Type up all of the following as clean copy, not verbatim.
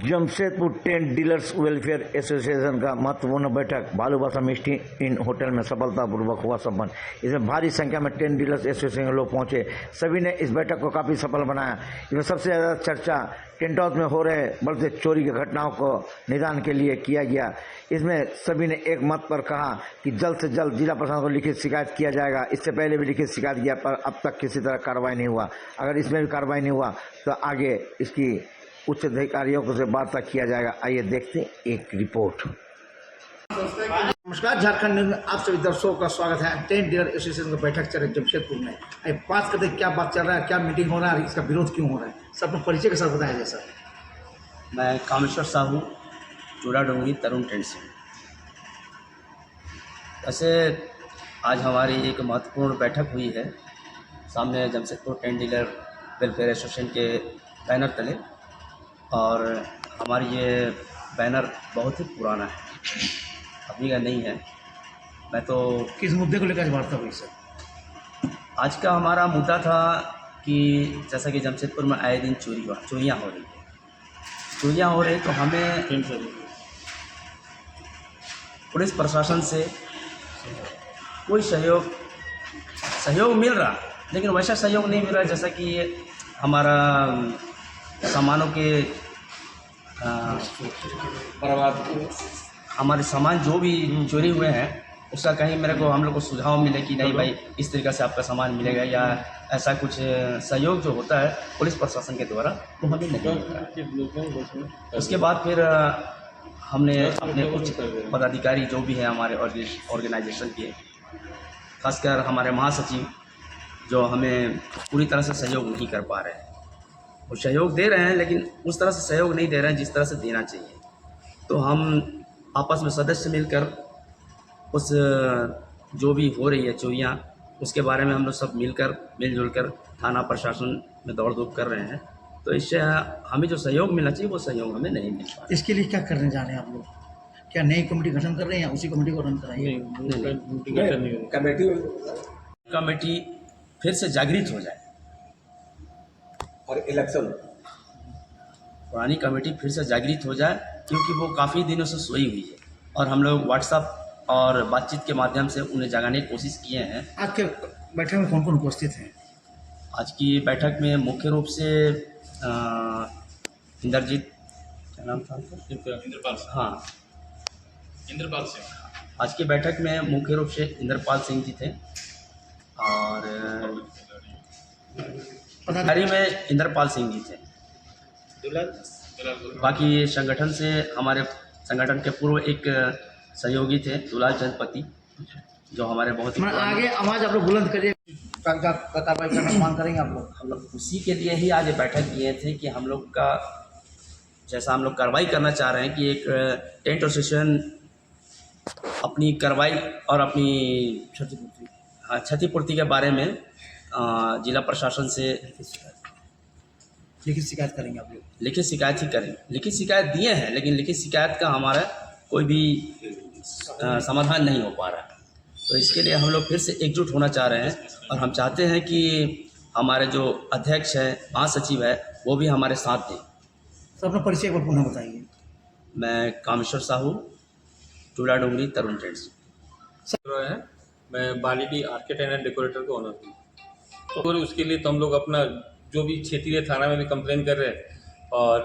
Jamshedpur tent dealers welfare association का महत्वपूर्ण बैठक भालूबासा मिष्टी इन होटल में सफलतापूर्वक हुआ संपन्न। इसमें भारी संख्या में टेंट डीलर्स एसोसिएशन के लोग पहुंचे। सभी ने इस बैठक को काफी सफल बनाया। इसमें सबसे ज्यादा चर्चा टेंट हाउस में हो रहे बढ़ते चोरी की घटनाओं को निदान के लिए किया गया। इसमें सभी ने एक मत पर कहा कि जल्द से जल्द जिला प्रशासन को लिखित शिकायत किया जाएगा। इससे पहले भी लिखित शिकायत किया पर अब तक किसी तरह कार्रवाई नहीं हुआ। अगर इसमें भी कार्रवाई नहीं हुआ तो आगे इसकी उच्च अधिकारियों से वार्ता किया जाएगा। आइए देखते एक रिपोर्ट। नमस्कार, झारखंड न्यूज में आप सभी दर्शकों का स्वागत है। टेंट डीलर एसोसिएशन की बैठक चल रही जमशेदपुर में। बात करते क्या बात चल रहा है, क्या मीटिंग हो रहा है, इसका विरोध क्यों हो रहा है, सब अपना परिचय के साथ बताया जाए। सर, मैं कामेश्वर साहू, चूड़ा डोंगरी, तरुण टेंट से। वैसे आज हमारी एक महत्वपूर्ण बैठक हुई है सामने Jamshedpur tent dealer welfare association के बैनर तले, और हमारी ये बैनर बहुत ही पुराना है, अभी का नहीं है। मैं तो किस मुद्दे को लेकर वार्ता हुई सर? आज का हमारा मुद्दा था कि जैसा कि जमशेदपुर में आए दिन चोरियाँ हो रही है, तो हमें पुलिस प्रशासन से कोई सहयोग मिल रहा, लेकिन वैसा सहयोग नहीं मिल रहा जैसा कि हमारा सामानों के हमारे सामान जो भी चोरी हुए हैं उसका कहीं मेरे को हम लोग को सुझाव मिले कि नहीं भाई इस तरीक़े से आपका सामान मिलेगा, या ऐसा कुछ सहयोग जो होता है पुलिस प्रशासन के द्वारा वो हमें नहीं मिलता। उसके बाद फिर हमने अपने कुछ पदाधिकारी जो भी हैं हमारे ऑर्गेनाइजेशन के, खासकर हमारे महासचिव जो हमें पूरी तरह से सहयोग नहीं कर पा रहे हैं। वो सहयोग दे रहे हैं लेकिन उस तरह से सहयोग नहीं दे रहे हैं जिस तरह से देना चाहिए। तो हम आपस में सदस्य मिलकर उस जो भी हो रही है चोरियाँ, उसके बारे में हम लोग सब मिलजुल कर थाना प्रशासन में दौड़ धूप कर रहे हैं। तो इससे हमें जो सहयोग मिलना चाहिए वो सहयोग हमें नहीं मिल पा। इसके लिए क्या करने जा रहे हैं आप लोग? क्या नई कमेटी गठन कर रहे हैं या उसी कमेटी को रन कराएंगे? कमेटी फिर से जागृत हो जाए और इलेक्शन पुरानी कमेटी फिर से जागृत हो जाए, क्योंकि वो काफ़ी दिनों से सोई हुई है और हम लोग व्हाट्सएप और बातचीत के माध्यम से उन्हें जगाने की कोशिश किए हैं। आज के बैठक में कौन कौन उपस्थित हैं? आज की बैठक में मुख्य रूप से इंद्रजीत, क्या नाम था? इंद्रपाल सिंह। आज की बैठक में मुख्य रूप से इंद्रपाल सिंह जी थे, और पदाधिकारी में इंद्रपाल सिंह जी थे। बाकी संगठन से हमारे संगठन के पूर्व एक सहयोगी थे दुलाल चंद पति, जो हमारे बहुत आगे आवाज आप लोग बुलंद करिए, कार्रवाई करना मांग करेंगे आप लोग। हम लोग उसी के लिए ही आज बैठक किए थे कि हम लोग का जैसा हम लोग कार्रवाई करना चाह रहे हैं कि एक टेंट एसोसिएशन अपनी कार्रवाई और अपनी क्षतिपूर्ति के बारे में जिला प्रशासन से लिखित शिकायत करेंगे आप लोग? लिखित शिकायत ही करेंगे। लिखित शिकायत दिए हैं लेकिन लिखित शिकायत का हमारा कोई भी समाधान नहीं हो पा रहा है। तो इसके लिए हम लोग फिर से एकजुट होना चाह रहे हैं, और हम चाहते हैं कि हमारे जो अध्यक्ष हैं, महासचिव है, वो भी हमारे साथ दें। तो अपना परिचय को पुनः बताइए। मैं कामेश्वर साहू, चूड़ा डोंगरी, तरुण टेंट से। मैं बालीडी आर्किटेक्ट एंड डेकोरेटर का ओनर हूँ। तो उसके लिए तो हम लोग अपना जो भी क्षेत्रीय थाना में भी कंप्लेन कर रहे हैं, और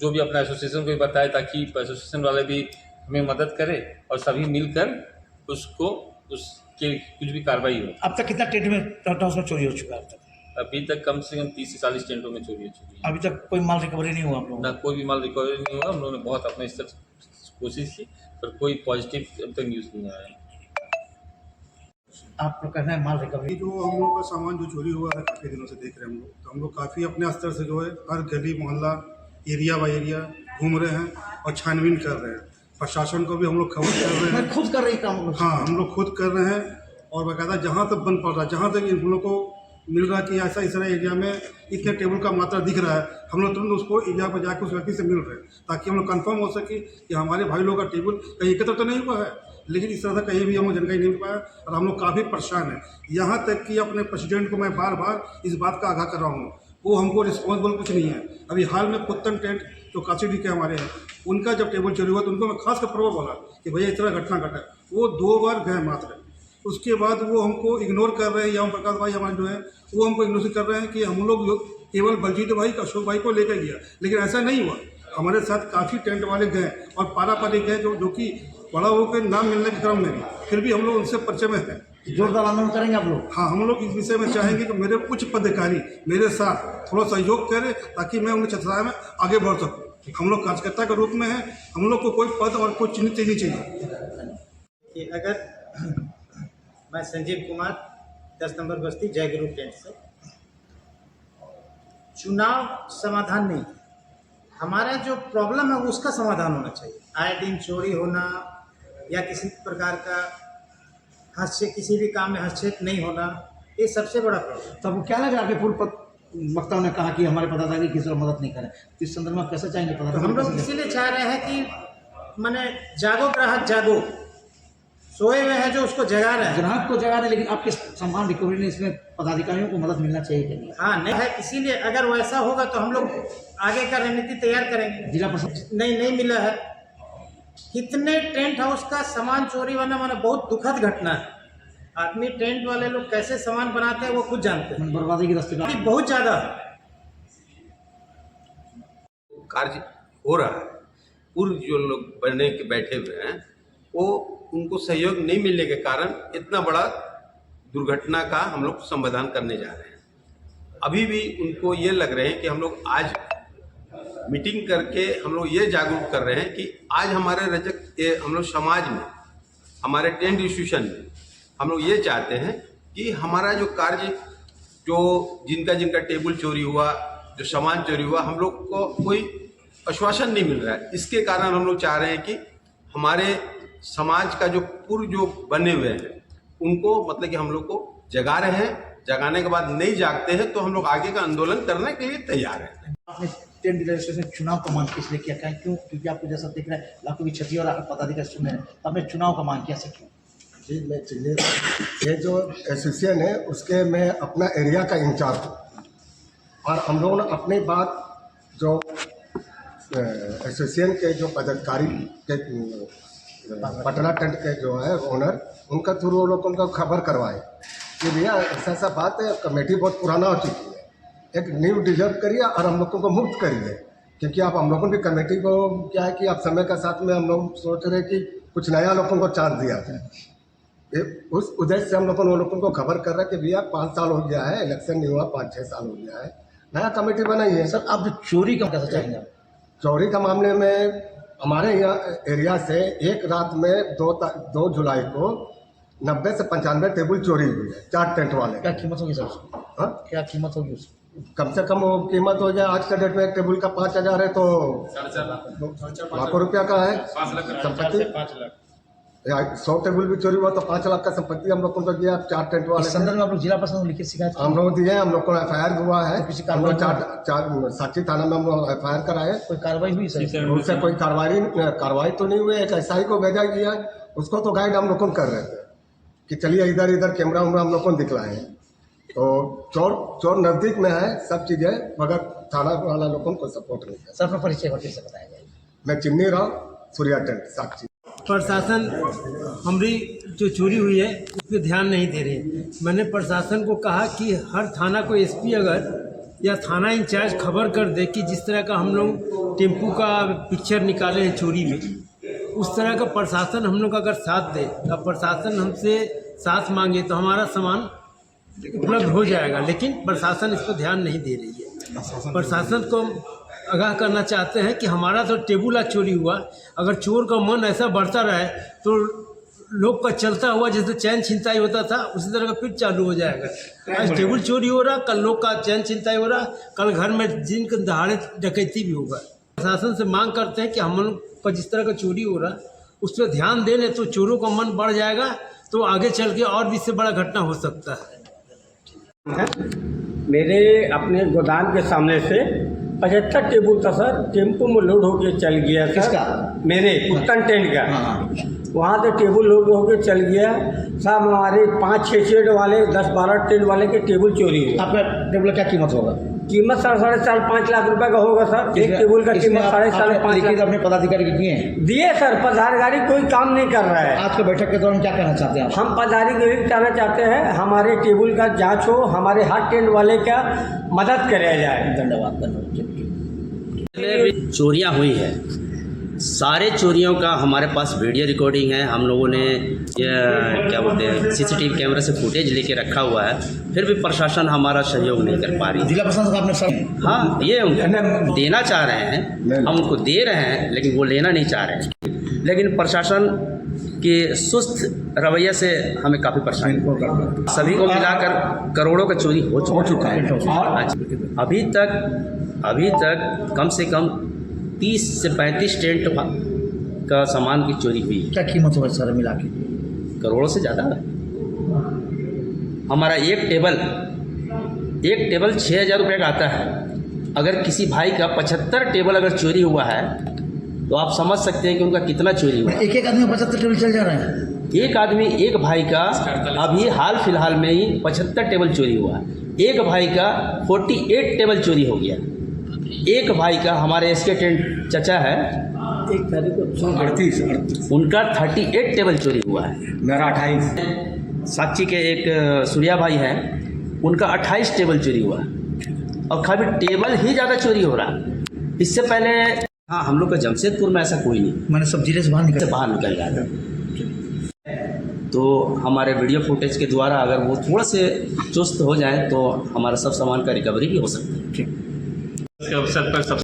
जो भी अपना एसोसिएशन को भी बताया ताकि एसोसिएशन वाले भी हमें मदद करें और सभी मिलकर उसके कुछ भी कार्रवाई हो। अब तक कितना टेंट हाउस में चोरी हो चुका है? अब तक अभी तक कम से कम 30 से 40 टेंटों में चोरी हो चुकी है। अभी तक कोई माल रिकवरी नहीं हुआ आप लोगों? ना कोई भी माल रिकवरी नहीं हुआ। हम लोगों ने बहुत अपने स्तर कोशिश की पर कोई पॉजिटिव अब तक न्यूज़ नहीं आया है। आप लोग कहना है माल रिकवरी? जो हम लोगों का सामान जो चोरी हुआ है काफ़ी दिनों से देख रहे हैं हम लोग, तो हम लोग काफ़ी अपने स्तर से जो है हर गली मोहल्ला एरिया बाई एरिया घूम रहे हैं और छानबीन कर रहे हैं। प्रशासन को भी हम लोग खबर कर रहे हैं। खुद कर रही काम? हाँ, हम लोग खुद कर रहे हैं, और बाकायदा जहाँ तक बंद पड़ रहा है, जहाँ तक इन लोग को मिल रहा है कि ऐसा इस एरिया में इतने टेबल का मात्रा दिख रहा है, हम लोग तुरंत उसको एरिया पर जाकर उस व्यक्ति से मिल रहे हैं ताकि हम लोग कंफर्म हो सके कि हमारे भाई लोग का टेबल कहीं एकत्र तो नहीं हुआ है। लेकिन इस तरह से कहीं भी हम जानकारी नहीं मिल पाया, और हम लोग काफ़ी परेशान हैं। यहाँ तक कि अपने प्रेसिडेंट को मैं बार बार इस बात का आगाह कर रहा हूँ वो हमको रिस्पॉन्सिबल कुछ नहीं है। अभी हाल में पुत्तन टेंट जो काशीडी के हमारे हैं, उनका जब टेबल चोरी हुआ तो उनको मैं खास कर प्रभाव बोला कि भैया इस तरह घटना घटा। वो 2 बार गए मात्र, उसके बाद वो हमको इग्नोर कर रहे हैं, या ओम प्रकाश भाई हमारे जो है वो हमको इग्नोर कर रहे हैं कि हम लोग केवल बलजीत भाई अशोक भाई को लेकर गया, लेकिन ऐसा नहीं हुआ। हमारे साथ काफ़ी टेंट वाले गए और पारापारी गए जो कि बड़ा हो के नाम मिलने के क्रम में भी, फिर भी हम लोग उनसे परिचय में हैं। जोरदार आंदोलन करेंगे आप लोग? हाँ, हम लोग इस विषय में चाहेंगे कि मेरे उच्च पदाधिकारी मेरे साथ थोड़ा सहयोग करें ताकि मैं उन्हें क्षेत्र में आगे बढ़ सकूँ। हम लोग कार्यकर्ता के रूप में हैं, हम लोग को कोई पद और कोई चिन्ह नहीं चाहिए। कि अगर मैं संजीव कुमार 10 नंबर बस्ती जय गुरु टेंट से, चुनाव समाधान नहीं, हमारा जो प्रॉब्लम है उसका समाधान होना चाहिए। आए दिन चोरी होना या किसी प्रकार का हस्तक्षेप, किसी भी काम में हस्तक्षेप नहीं होना, ये सबसे बड़ा प्रॉब्लम। तो आपको क्या लग रहा है? आपके पूर्व वक्ताओं ने कहा कि हमारे पदाधिकारी किसी को मदद नहीं करें, तो इस संदर्भ में आप कैसे चाहेंगे? तो हम लोग इसीलिए चाह रहे हैं कि माने जागो ग्राहक जागो, सोए हुए हैं जो उसको जगा रहे हैं, ग्राहक को जगा रहे, लेकिन आपके सामान रिकवरी में इसमें पदाधिकारियों को मदद मिलना चाहिए कि नहीं? हाँ नहीं है, इसीलिए अगर वैसा होगा तो हम लोग आगे का रणनीति तैयार करेंगे। जिला प्रशासन नहीं मिला है। कितने टेंट हाउस का सामान चोरी होना माना बहुत दुखद घटना है। आदमी टेंट वाले लोग कैसे सामान बनाते हैं वो खुद जानते हैं। बर्बादी की रास्ते पर बहुत ज़्यादा कार्य हो रहा है। पूर्व जो लोग बनने के बैठे हुए हैं वो उनको सहयोग नहीं मिलने के कारण इतना बड़ा दुर्घटना का हम लोग समाधान करने जा रहे हैं। अभी भी उनको ये लग रहे हैं कि हम लोग आज मीटिंग करके हम लोग ये जागरूक कर रहे हैं कि आज हमारे हम लोग समाज में, हमारे टेंट इंस्टीट्यूशन में हम लोग ये चाहते हैं कि हमारा जो कार्य, जो जिनका टेबल चोरी हुआ, जो सामान चोरी हुआ, हम लोग को कोई आश्वासन नहीं मिल रहा है। इसके कारण हम लोग चाह रहे हैं कि हमारे समाज का जो पूर्व जो बने हुए हैं उनको मतलब कि हम लोग को जगा रहे हैं। जगाने के बाद नहीं जागते हैं तो हम लोग आगे का आंदोलन करने के लिए तैयार हैं। आपने टेंट डीलर एसोसिएशन चुनाव का मांग किस लिए किया? क्या क्यों? क्योंकि आपको जैसा दिख रहा है लाखों की क्षति और पदाधिकारी सुन रहे हैं, तो आपने चुनाव का मांग किया से क्यों? जी, मैं चिन्हित ये जो एसोसिएशन है उसके मैं अपना एरिया का इंचार्ज हूँ, और हम लोगों ने अपनी बात जो एसोसिएशन के जो पदाधिकारी के पटना टेंट के जो है ओनर, उनका थ्रू वो लोग उनको खबर करवाए कि भैया ऐसा बात है, कमेटी बहुत पुराना हो चुकी है, एक न्यू डिजर्व करिए और हम लोगों को मुक्त करिए, क्योंकि आप हम लोगों की कमेटी को क्या है कि आप समय के साथ में हम लोग सोच रहे कि कुछ नया लोगों को चांस दिया जाए। उस उद्देश्य से हम लोगों ने वो लोगों को खबर कर रहा है कि भैया 5 साल हो गया है, इलेक्शन नहीं हुआ, 5-6 साल हो गया है, नया कमेटी बनाई है। सर, आप जो चोरी का कैसे चाहेंगे? चोरी का मामले में हमारे यहाँ एरिया से एक रात में 2 जुलाई को 90 से 95 टेबल चोरी हुई है, 4 टेंट वाले। क्या कीमत होगी सर उसकी? हाँ, क्या कीमत होगी उसकी? कम से कम वो कीमत हो जाए, आज का डेट में एक टेबल का 5,000 है तो लाखों रुपया का है संपत्ति। 100 टेबल भी चोरी हुआ तो 5 लाख का संपत्ति हम लोग को दिया 4 टेंट वाले। इस संदर्भ में आप लोग जिला प्रशासन लिखित शिकायत हम लोग दिए, हम लोग को FIR हुआ है, किसी हम लोग 4 साक्षी थाना में हम लोग FIR कराए। कोई कार्रवाई हुई सर? उससे कोई कार्रवाई तो नहीं हुई। एक SI को भेजा गया, उसको तो गाइड हम लोग को कर रहे थे कि चलिए इधर कैमरा हम लोग को दिखलाए। तो चोर नज़दीक में है, सब चीज़ें, मगर थाना वाला लोगों को सपोर्ट नहीं है। सर, अपना परिचय और कैसे बताया जाए? मैं चिन्नी राव, सूर्या टेंट, साक्षी। प्रशासन हमारी जो चोरी हुई है उस पर ध्यान नहीं दे रहे। मैंने प्रशासन को कहा कि हर थाना को SP अगर या थाना इंचार्ज खबर कर दे कि जिस तरह का हम लोग टेम्पू का पिक्चर निकाले हैं चोरी में, उस तरह का प्रशासन हम लोग अगर साथ दे, अब प्रशासन हमसे साथ मांगे तो हमारा सामान उपलब्ध हो जाएगा, लेकिन प्रशासन इस पर ध्यान नहीं दे रही है। प्रशासन को आगाह करना चाहते हैं कि हमारा तो टेबुल आज चोरी हुआ, अगर चोर का मन ऐसा बढ़ता रहे तो लोग का चलता हुआ जैसे चैन छिनताई होता था उसी तरह का फिर चालू हो जाएगा। आज टेबल चोरी हो रहा, कल लोग का चैन छिनताई हो रहा, कल घर में दिन के दहाड़े डकैती भी होगा। प्रशासन से मांग करते हैं कि हम लोग का जिस तरह का चोरी हो रहा उस पर ध्यान दे ले तो चोरों का मन बढ़ जाएगा, तो आगे चल के और भी इससे बड़ा घटना हो सकता है। मेरे अपने गोदाम के सामने से 75 टेबल था सर, टेम्पो में लोड होके चल गया। किसका? मेरे पुत्तन टेंट का। हाँ। वहाँ से टेबल लोड होकर चल गया। सब हमारे 5-6 टेंट वाले 10-12 टेंट वाले के टेबल चोरी हुए। आपका टेबल का क्या कीमत होगा? कीमत सर 4.5 लाख रुपए का होगा सर। एक टेबल का कीमत 5.5 लिखित लाख अपने पदाधिकारी के दिए हैं? दिए सर। पदाधिकारी कोई काम नहीं कर रहा है। आज के बैठक के दौरान क्या कहना चाहते हैं आप? हम पदाधिकारी को कहना चाहते हैं हमारे टेबल का जांच हो, हमारे हर टेंट वाले का मदद कराया जाए। धन्यवाद। चोरियां हुई है, सारे चोरियों का हमारे पास वीडियो रिकॉर्डिंग है। हम लोगों ने ये क्या बोलते हैं सीसीटीवी कैमरा से फुटेज लेके रखा हुआ है, फिर भी प्रशासन हमारा सहयोग नहीं कर पा रही। जिला प्रशासन का आपने हाँ, ये उनको देना चाह रहे हैं, हम उनको दे रहे हैं, लेकिन वो लेना नहीं चाह रहे हैं। लेकिन प्रशासन के सुस्त रवैया से हमें काफ़ी परेशानी हो रही। सभी को मिलाकर करोड़ों का चोरी हो चुका है। अभी तक कम से कम 30 से 35 टेंट का सामान की चोरी हुई है। क्या कीमत होगा सारा मिला के? करोड़ों से ज़्यादा। हमारा एक टेबल 6,000 रुपये का आता है। अगर किसी भाई का 75 टेबल अगर चोरी हुआ है तो आप समझ सकते हैं कि उनका कितना चोरी हुआ। एक आदमी 75 टेबल चल जा रहे हैं। एक भाई का अभी हाल फिलहाल में ही 75 टेबल चोरी हुआ। एक भाई का 48 टेबल चोरी हो गया। एक भाई का हमारे एसके टेंट चचा है, एक तारीख को 38 उनका 38 टेबल चोरी हुआ है। मेरा 28। साक्षी के एक सूर्या भाई हैं, उनका 28 टेबल चोरी हुआ है। और खाली टेबल ही ज़्यादा चोरी हो रहा है। इससे पहले हाँ, हम लोग का जमशेदपुर में ऐसा कोई नहीं। मैंने सब जिले से बाहर निकल गया था। तो हमारे वीडियो फुटेज के द्वारा अगर वो थोड़ा से चुस्त हो जाए तो हमारा सब सामान का रिकवरी भी हो सकता है। ठीक। इसके अवसर पर सब